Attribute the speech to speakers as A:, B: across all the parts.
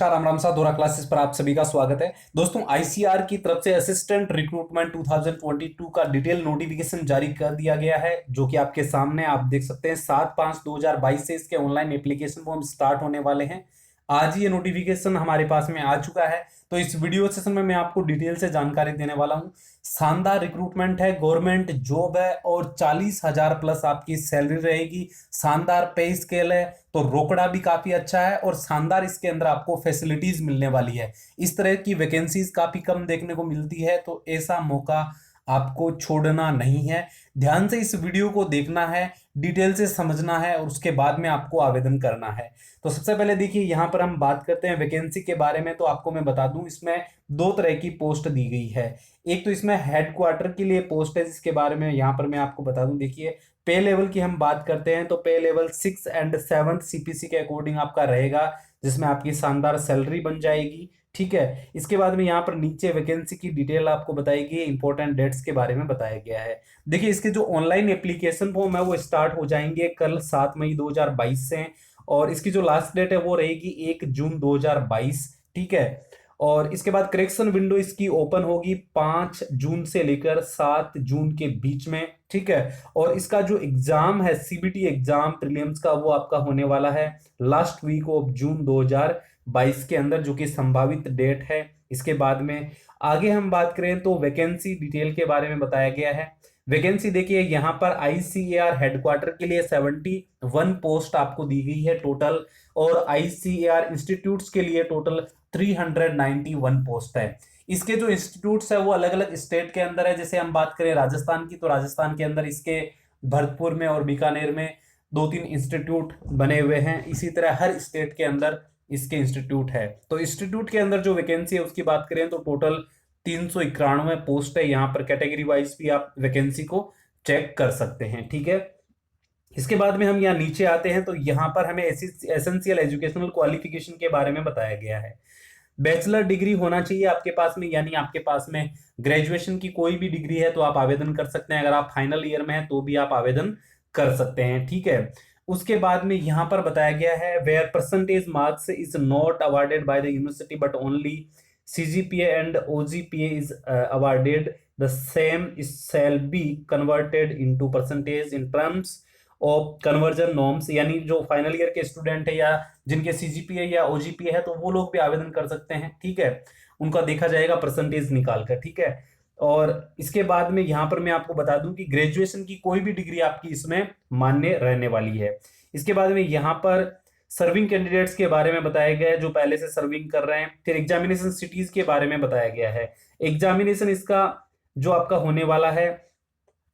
A: राम राम सा दोरा क्लासेस पर आप सभी का स्वागत है। दोस्तों, आईसीआर की तरफ से असिस्टेंट रिक्रूटमेंट 2022 का डिटेल नोटिफिकेशन जारी कर दिया गया है, जो कि आपके सामने आप देख सकते हैं। 7/5/2022 से इसके ऑनलाइन एप्लीकेशन फॉर्म स्टार्ट होने वाले हैं। आज ये नोटिफिकेशन हमारे पास में आ चुका है, तो इस वीडियो सेशन में मैं आपको डिटेल से जानकारी देने वाला हूं। शानदार रिक्रूटमेंट है, गवर्नमेंट जॉब है और 40,000 प्लस आपकी सैलरी रहेगी। शानदार पे स्केल है, तो रोकड़ा भी काफी अच्छा है और शानदार इसके अंदर आपको फैसिलिटीज मिलने वाली है। इस तरह की वैकेंसीज काफी कम देखने को मिलती है, तो ऐसा मौका आपको छोड़ना नहीं है। ध्यान से इस वीडियो को देखना है, डिटेल से समझना है और उसके बाद में आपको आवेदन करना है। तो सबसे पहले देखिए, यहां पर हम बात करते हैं वैकेंसी के बारे में। तो आपको मैं बता दूं, इसमें दो तरह की पोस्ट दी गई है। एक तो इसमें हेडक्वार्टर के लिए पोस्ट है, जिसके बारे में यहां पर मैं आपको बता दूं। देखिए, पे लेवल की हम बात करते हैं तो पे लेवल 6 एंड 7 सीपीसी के अकॉर्डिंग आपका रहेगा, जिसमें आपकी शानदार सैलरी बन जाएगी। ठीक है, इसके बाद में यहाँ पर नीचे वैकेंसी की डिटेल आपको बताएगी, इंपॉर्टेंट डेट्स के बारे में बताया गया है। देखिए, इसके जो ऑनलाइन एप्लीकेशन फॉर्म है वो स्टार्ट हो जाएंगे कल 7 मई 2022 से, और इसकी जो लास्ट डेट है वो रहेगी 1 जून 2022। ठीक है, और इसके बाद करेक्शन विंडो इसकी ओपन होगी 5 जून से लेकर 7 जून के बीच में। ठीक है, और इसका जो एग्जाम है, सीबीटी एग्जाम प्रीलिम्स का, वो आपका होने वाला है लास्ट वीक ऑफ जून 2022 के अंदर, जो कि संभावित डेट है। इसके बाद में आगे हम बात करें तो वैकेंसी डिटेल के बारे में बताया गया है। वैकेंसी देखिए, यहाँ पर आईसीएआर हेडक्वार्टर के लिए 71 पोस्ट आपको दी गई है टोटल, और आईसीएआर इंस्टीट्यूट्स के लिए टोटल 391 पोस्ट है। इसके जो इंस्टीट्यूट्स है वो अलग अलग स्टेट के अंदर है। जैसे हम बात करें राजस्थान की, तो राजस्थान के अंदर इसके भरतपुर में और बीकानेर में 2-3 इंस्टीट्यूट बने हुए हैं। इसी तरह हर स्टेट के अंदर इसके इंस्टीट्यूट है। तो इंस्टीट्यूट के अंदर जो वैकेंसी है उसकी बात करें तो टोटल 391 पोस्ट है। यहाँ पर कैटेगरी वाइज भी आप वैकेंसी को चेक कर सकते हैं। ठीक है, इसके बाद में हम यहाँ नीचे आते हैं तो यहाँ पर हमें एसेंशियल एजुकेशनल क्वालिफिकेशन के बारे में बताया गया है। बैचलर डिग्री होना चाहिए आपके पास में, यानी आपके पास में ग्रेजुएशन की कोई भी डिग्री है तो आप आवेदन कर सकते हैं। अगर आप फाइनल ईयर में हैं तो भी आप आवेदन कर सकते हैं। ठीक है, उसके बाद में यहाँ पर बताया गया है, where percentage marks is not awarded by the university but only CGPA and OGPA is awarded, the same shall be converted into percentage in terms of conversion norms. यानी जो फाइनल ईयर के स्टूडेंट है या जिनके CGPA या ओजीपीए है, तो वो लोग भी आवेदन कर सकते हैं। ठीक है, उनका देखा जाएगा परसेंटेज निकाल कर। ठीक है, और इसके बाद में यहाँ पर मैं आपको बता दूं कि ग्रेजुएशन की कोई भी डिग्री आपकी इसमें मान्य रहने वाली है। इसके बाद में यहाँ पर सर्विंग कैंडिडेट्स के बारे में बताया गया है, जो पहले से सर्विंग कर रहे हैं। फिर एग्जामिनेशन सिटीज के बारे में बताया गया है। एग्जामिनेशन इसका जो आपका होने वाला है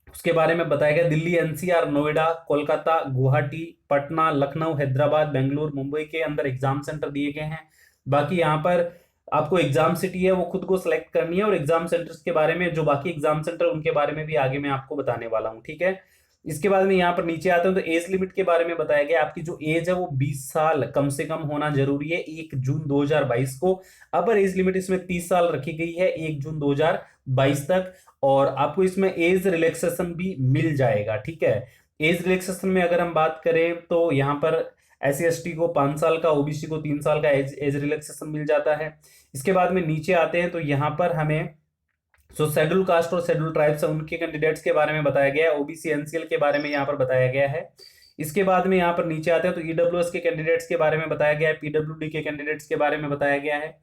A: उसके बारे में बताया गया। दिल्ली, एनसीआर, नोएडा, कोलकाता, गुवाहाटी, पटना, लखनऊ, हैदराबाद, बेंगलुरु, मुंबई के अंदर एग्जाम सेंटर दिए गए हैं। बाकी यहाँ पर आपको एग्जाम सिटी है वो खुद को सिलेक्ट करनी है, और एग्जाम सेंटर्स के बारे में, जो बाकी एग्जाम सेंटर उनके बारे में भी आगे मैं आपको बताने वाला हूँ। ठीक है, इसके बाद में यहाँ पर नीचे आते हैं तो एज लिमिट के बारे में बताया गया। आपकी जो एज है वो 20 साल कम से कम होना जरूरी है 1 जून 2022 को। अपर एज लिमिट इसमें 30 साल रखी गई है 1 जून 2022 तक, और आपको इसमें एज रिलैक्सेशन भी मिल जाएगा। ठीक है, एज रिलैक्सेशन में अगर हम बात करें तो यहाँ पर SC ST को 5 साल का, ओबीसी को 3 साल का एज रिलैक्सेशन मिल जाता है। इसके बाद में नीचे आते हैं तो यहाँ पर हमें जो शेड्यूल कास्ट और शेड्यूल ट्राइब्स है उनके कैंडिडेट्स के बारे में बताया गया है। ओबीसी एनसीएल के बारे में यहाँ पर बताया गया है। इसके बाद में यहाँ पर नीचे आते हैं तो ईडब्ल्यूएस के कैंडिडेट्स के बारे में बताया गया है, पीडब्ल्यूडी के कैंडिडेट्स के बारे में बताया गया है।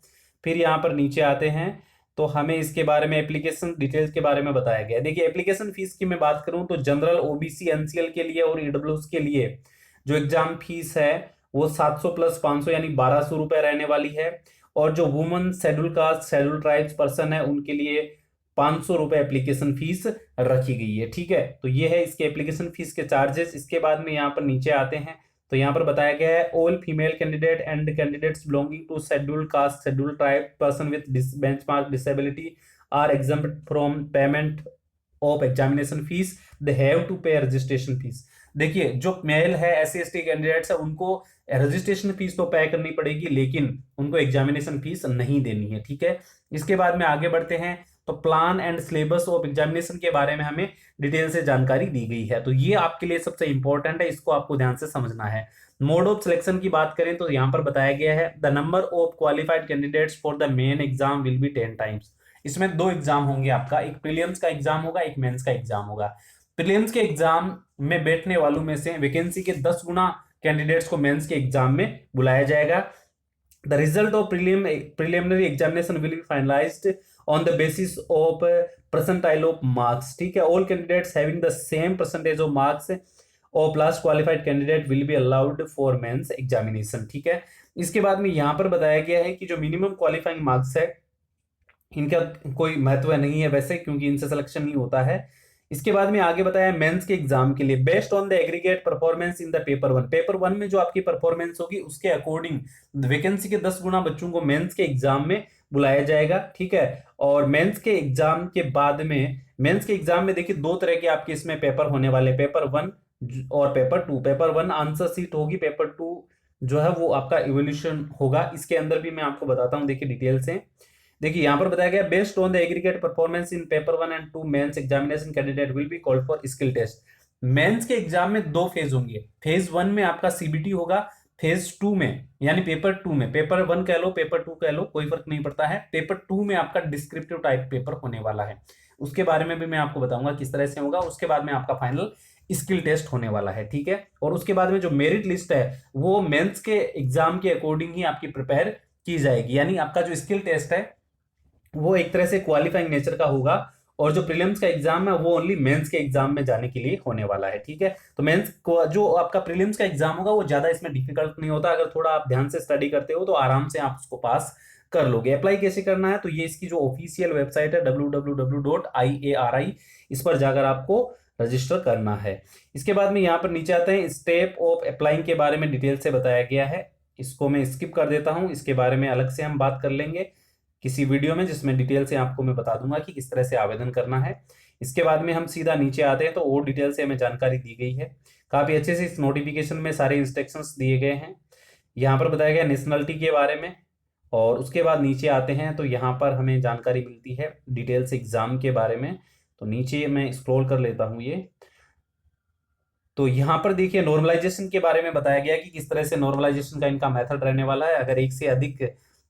A: फिर यहाँ पर नीचे आते हैं तो हमें इसके बारे में एप्लीकेशन डिटेल्स के बारे में बताया गया है। देखिए, एप्लीकेशन फीस की मैं बात करूं तो जनरल, ओबीसी, एनसीएल के लिए और ईडब्ल्यूएस के लिए जो एग्जाम फीस है वो 700 प्लस 500 यानी 1200 रुपए रहने वाली है। और जो woman, schedule caste, schedule tribes person है उनके लिए 500 रुपए एप्लीकेशन फीस रखी गई है। ठीक है, तो ये है इसके एप्लीकेशन फीस के चार्जेस। इसके बाद में यहाँ पर नीचे आते हैं तो यहाँ पर बताया गया है, all female candidate and candidates belonging to schedule caste, schedule tribe, person with benchmark disability are exempt from payment of examination fees, they have to pay registration fees. देखिए, जो मेल है, SC ST कैंडिडेट्स है, उनको registration fees तो पे करनी पड़ेगी, लेकिन उनको एग्जामिनेशन फीस नहीं देनी है। ठीक है, इसके बाद में आगे बढ़ते हैं तो plan and syllabus of examination के बारे में हमें डिटेल से जानकारी दी गई है। तो ये आपके लिए सबसे इंपॉर्टेंट है, इसको आपको ध्यान से समझना है। मोड ऑफ सिलेक्शन की बात करें तो यहाँ पर बताया गया है the number of qualified candidates for the main exam will be 10 times. इसमें दो एग्जाम होंगे आपका, एक प्रीलिम्स का एग्जाम होगा, एक मेंस का एग्जाम होगा। प्रीलिम्स के एग्जाम में बैठने वालों में से वैकेंसी के 10 गुना कैंडिडेट्स को मेंस के एग्जाम में बुलाया जाएगा। The result of preliminary examination will be finalised on the basis of percentile of marks. ठीक है, all candidates having the same percentage of marks और plus qualified candidate will be allowed for mains examination. ठीक है, इसके बाद में यहाँ पर बताया गया है कि जो मिनिमम क्वालिफाइंग मार्क्स है इनका कोई महत्व नहीं है वैसे, क्योंकि इनसे सिलेक्शन नहीं होता है। इसके बाद में आगे बताया मेंस के एग्जाम के लिए based on the aggregate performance in the paper one. Paper one में जो आपकी परफॉर्मेंस होगी उसके अकॉर्डिंग वैकेंसी के 10 गुना बच्चों को मेंस के एग्जाम में बुलाया जाएगा। ठीक है, और मेंस के एग्जाम के बाद में मेंस के एग्जाम में देखिए दो तरह के आपके इसमें पेपर होने वाले, पेपर वन और paper two. Paper one answer sheet होगी, पेपर टू जो है वो आपका इवोल्यूशन होगा। इसके अंदर भी मैं आपको बताता हूं, देखिए डिटेल से। देखिए यहाँ पर बताया गया based on the aggregate performance in paper one and two mains examination candidate will be called for skill test. Mains के एग्जाम में दो फेज होंगे, फेज वन में आपका सीबीटी होगा, फेज टू में यानी पेपर टू में, पेपर वन कह लो पेपर टू कह लो कोई फर्क नहीं पड़ता है, पेपर टू में आपका डिस्क्रिप्टिव टाइप पेपर होने वाला है। उसके बारे में भी मैं आपको बताऊंगा किस तरह से होगा। उसके बाद में आपका फाइनल स्किल टेस्ट होने वाला है। ठीक है, और उसके बाद में जो मेरिट लिस्ट है वो मेंस के एग्जाम के अकॉर्डिंग ही आपकी प्रिपेयर की जाएगी, यानी आपका जो स्किल टेस्ट है वो एक तरह से क्वालिफाइंग नेचर का होगा, और जो प्रीलिम्स का एग्जाम है वो ओनली मेंस के एग्जाम में जाने के लिए होने वाला है। ठीक है, तो मेंस को जो आपका प्रीलिम्स का एग्जाम होगा वो ज्यादा इसमें डिफिकल्ट नहीं होता, अगर थोड़ा आप ध्यान से स्टडी करते हो तो आराम से आप उसको पास कर लोगे। अप्लाई कैसे करना है, तो ये इसकी जो ऑफिशियल वेबसाइट है www.iari, इस पर जाकर आपको रजिस्टर करना है। इसके बाद में यहाँ पर नीचे आते हैं, स्टेप ऑफ अप्लाइंग के बारे में डिटेल से बताया गया है, इसको मैं स्किप कर देता हूँ, इसके बारे में अलग से हम बात कर लेंगे किसी वीडियो में जिसमें डिटेल से आपको मैं बता दूंगा कि किस तरह से आवेदन करना है। इसके बाद में हम सीधा नीचे आते हैं तो और डिटेल से हमें जानकारी दी गई है, काफी अच्छे से इस नोटिफिकेशन में सारे इंस्ट्रक्शंस दिए गए हैं। यहाँ पर बताया गया नेशनलिटी के बारे में, और उसके बाद नीचे आते हैं तो यहाँ पर हमें जानकारी मिलती है डिटेल से एग्जाम के बारे में। तो नीचे मैं स्क्रॉल कर लेता हूँ ये, तो यहाँ पर देखिए नॉर्मलाइजेशन के बारे में बताया गया कि किस तरह से नॉर्मलाइजेशन का इनका मेथड रहने वाला है। अगर एक से अधिक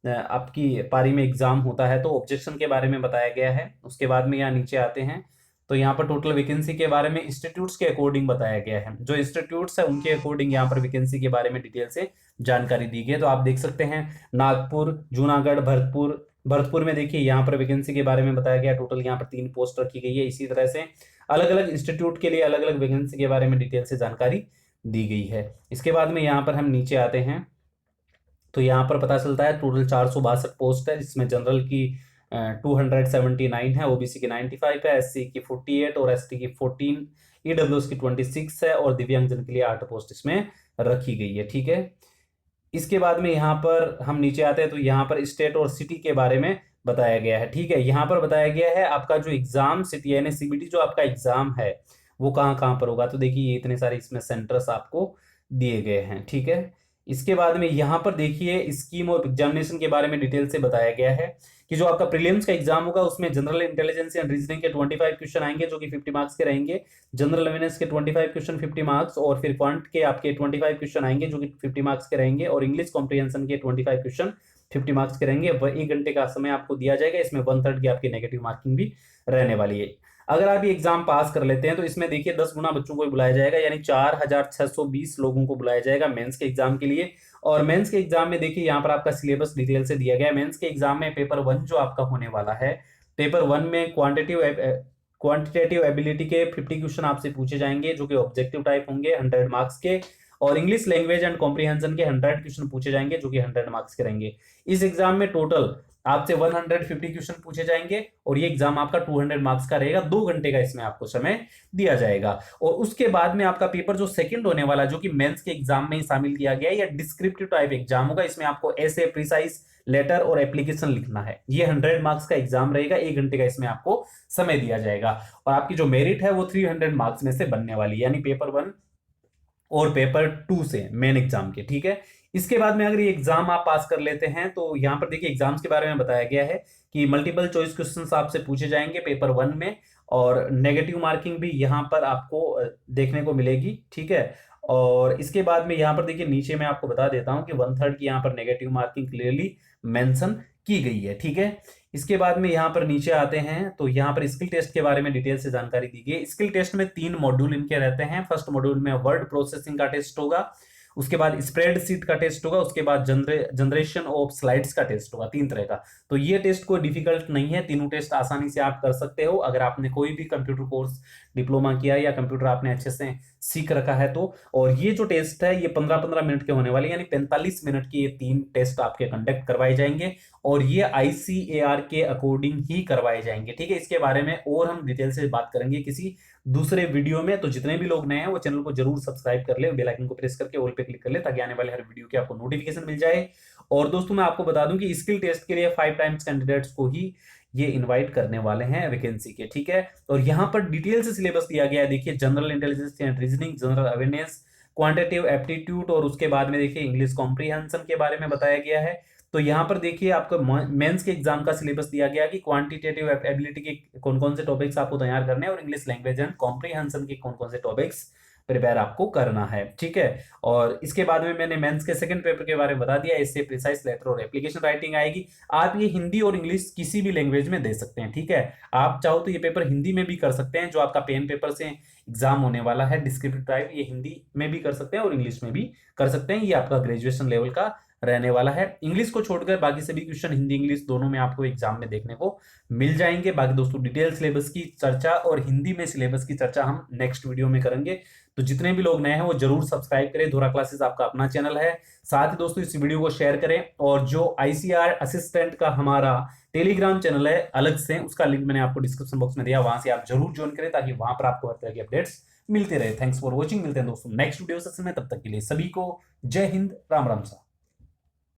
A: आपकी पारी में एग्जाम होता है तो ऑब्जेक्शन के बारे में बताया गया है। उसके बाद में यहाँ नीचे आते हैं तो यहाँ पर टोटल वैकेंसी के बारे में इंस्टीट्यूट्स के अकॉर्डिंग बताया गया है, जो इंस्टीट्यूट्स है उनके अकॉर्डिंग यहाँ पर वैकेंसी के बारे में डिटेल से जानकारी दी गई है। तो आप देख सकते हैं नागपुर, जूनागढ़, भरतपुर में देखिए यहाँ पर वैकेंसी के बारे में बताया गया, टोटल यहाँ पर 3 पोस्ट रखी गई है। इसी तरह से अलग अलग इंस्टीट्यूट के लिए अलग अलग वैकेंसी के बारे में डिटेल से जानकारी दी गई है। इसके बाद में यहाँ पर हम नीचे आते हैं तो यहाँ पर पता चलता है टोटल 462 पोस्ट है, जिसमें जनरल की 279 है, ओबीसी की 95 है, एससी की 48 और एसटी की 14, ईडब्ल्यूएस की 26 है, और दिव्यांगजन के लिए 8 पोस्ट इसमें रखी गई है। ठीक है, इसके बाद में यहाँ पर हम नीचे आते हैं तो यहाँ पर स्टेट और सिटी के बारे में बताया गया है। ठीक है, यहाँ पर बताया गया है आपका जो एग्जाम सिटी यानी सीबीटी जो आपका एग्जाम है वो कहाँ कहाँ पर होगा। तो देखिए ये इतने सारे इसमें सेंटर्स आपको दिए गए हैं। ठीक है, इसके बाद में यहाँ पर देखिए स्कीम ऑफ एग्जामिनेशन के बारे में डिटेल से बताया गया है कि जो आपका प्रीलिम्स का एग्जाम होगा उसमें जनरल इंटेलिजेंस एंड रीजनिंग के 25 क्वेश्चन आएंगे जो कि 50 मार्क्स के रहेंगे, जनरल अवेयरनेस के 25 क्वेश्चन 50 मार्क्स, और फिर क्वांट के आपके 25 क्वेश्चन आएंगे जो कि 50 मार्क्स के रहेंगे, और इंग्लिश कॉम्प्रिहेंशन के 25 क्वेश्चन 50 मार्क्स के रहेंगे। वह 1 घंटे का समय आपको दिया जाएगा, इसमें 1/3 की आपकी नेगेटिव मार्किंग भी रहने वाली है। अगर आप ये एग्जाम पास कर लेते हैं तो इसमें देखिए 10 गुना बच्चों को बुलाया जाएगा, यानी 4620 लोगों को बुलाया जाएगा मेंस के एग्जाम के लिए। और मेंस के एग्जाम में देखिए यहाँ पर आपका सिलेबस डिटेल से दिया गया है। मेंस के एग्जाम में पेपर 1 जो आपका होने वाला है, पेपर 1 में क्वांटिटेटिव एबिलिटी के 50 क्वेश्चन आपसे पूछे जाएंगे जो कि ऑब्जेक्टिव टाइप होंगे 100 मार्क्स के, और इंग्लिश लैंग्वेज एंड कॉम्प्रिहेंशन के 100 क्वेश्चन पूछे जाएंगे जो कि 100 मार्क्स के रहेंगे। इस एग्जाम में टोटल आपसे 150 क्वेश्चन पूछे जाएंगे, और ये एग्जाम आपका 200 मार्क्स का रहेगा। 2 घंटे का इसमें आपको समय दिया जाएगा। और उसके बाद में आपका पेपर जो सेकंड होने वाला जो कि मेंस के एग्जाम में ही शामिल किया गया है, या डिस्क्रिप्टिव टाइप एग्जाम होगा। इसमें आपको ऐसे प्रिसाइज लेटर और एप्लीकेशन लिखना है। ये 100 मार्क्स का एग्जाम रहेगा, 1 घंटे का इसमें आपको समय दिया जाएगा, और आपकी जो मेरिट है वो 300 मार्क्स में से बनने वाली है, यानी पेपर 1 और पेपर 2 से मेन एग्जाम के। ठीक है, इसके बाद में अगर ये एग्जाम आप पास कर लेते हैं तो यहाँ पर देखिए एग्जाम्स के बारे में बताया गया है कि मल्टीपल चॉइस क्वेश्चंस आपसे पूछे जाएंगे पेपर 1 में, और नेगेटिव मार्किंग भी यहाँ पर आपको देखने को मिलेगी, ठीक है। और इसके बाद में यहाँ पर देखिए नीचे मैं आपको बता देता हूँ कि 1/3 की यहाँ पर नेगेटिव मार्किंग क्लियरली मेंशन की गई है, ठीक है। इसके बाद में यहाँ पर नीचे आते हैं तो यहाँ पर स्किल टेस्ट के बारे में डिटेल से जानकारी दी गई है। स्किल टेस्ट में 3 मॉड्यूल इनके रहते हैं। फर्स्ट मॉड्यूल में वर्ड प्रोसेसिंग का टेस्ट होगा, उसके बाद स्प्रेडशीट का टेस्ट होगा, उसके बाद जनरेशन ऑफ स्लाइड्स का टेस्ट होगा, 3 तरह का। तो ये टेस्ट कोई डिफिकल्ट नहीं है, तीनों टेस्ट आसानी से आप कर सकते हो अगर आपने कोई भी कंप्यूटर कोर्स डिप्लोमा किया या कंप्यूटर आपने अच्छे से सीख रखा है तो। और ये जो टेस्ट है ये 15-15 मिनट के होने वाले, यानी 45 मिनट के ये 3 टेस्ट आपके कंडक्ट करवाए जाएंगे, और ये आईसीएआर के अकॉर्डिंग ही करवाए जाएंगे, ठीक है। इसके बारे में और हम डिटेल से बात करेंगे किसी दूसरे वीडियो में। तो जितने भी लोग नए हैं वो चैनल को जरूर सब्सक्राइब कर ले, बेल आइकन को प्रेस करके ऑल पे क्लिक कर ले, ताकि आने वाले हर वीडियो की आपको नोटिफिकेशन मिल जाए। और दोस्तों मैं आपको बता दूं कि स्किल टेस्ट के लिए 5 टाइम्स कैंडिडेट्स को ही ये इनवाइट करने वाले हैं वैकेंसी के, ठीक है। और यहाँ पर डिटेल से सिलेबस दिया गया है, देखिए general intelligence and reasoning, general awareness, quantitative aptitude, और उसके बाद में देखिए इंग्लिश कॉम्प्रीहेंशन के बारे में बताया गया है। तो यहाँ पर देखिए आपको मेंस के एग्जाम का सिलेबस दिया गया कि क्वांटिटेटिव एबिलिटी के कौन कौन से टॉपिक्स आपको तैयार करने हैं, और इंग्लिश लैंग्वेज एंड कॉम्प्रीहेंशन के कौन कौन से टॉपिक्स प्रिपेयर आपको करना है, ठीक है। और इसके बाद में मैंने मेंस के सेकंड पेपर के बारे में बता दिया, इससे प्रिसाइज लेटर और एप्लीकेशन राइटिंग आएगी। आप ये हिंदी और इंग्लिश किसी भी लैंग्वेज में दे सकते हैं, ठीक है। आप चाहो तो ये पेपर हिंदी में भी कर सकते हैं, जो आपका पेन पेपर से एग्जाम होने वाला है डिस्क्रिप्टिव टाइप, ये हिंदी में भी कर सकते हैं और इंग्लिश में भी कर सकते हैं। ये आपका ग्रेजुएशन लेवल का रहने वाला है। इंग्लिश को छोड़कर बाकी सभी क्वेश्चन हिंदी इंग्लिश दोनों में आपको एग्जाम में देखने को मिल जाएंगे। बाकी दोस्तों डिटेल सिलेबस की चर्चा और हिंदी में सिलेबस की चर्चा हम नेक्स्ट वीडियो में करेंगे। तो जितने भी लोग नए हैं वो जरूर सब्सक्राइब करें, धोरा क्लासेस आपका अपना चैनल है। साथ ही दोस्तों इस वीडियो को शेयर करें, और जो आईसीआर असिस्टेंट का हमारा टेलीग्राम चैनल है अलग से, उसका लिंक मैंने आपको डिस्क्रिप्शन बॉक्स में दिया, वहां से आप जरूर ज्वाइन करें, ताकि वहां पर आपको हर तरह की अपडेट्स मिलते रहे। थैंक्स फॉर वॉचिंग, मिलते हैं दोस्तों नेक्स्ट वीडियो सेशन में, तब तक के लिए सभी को जय हिंद, राम राम सा।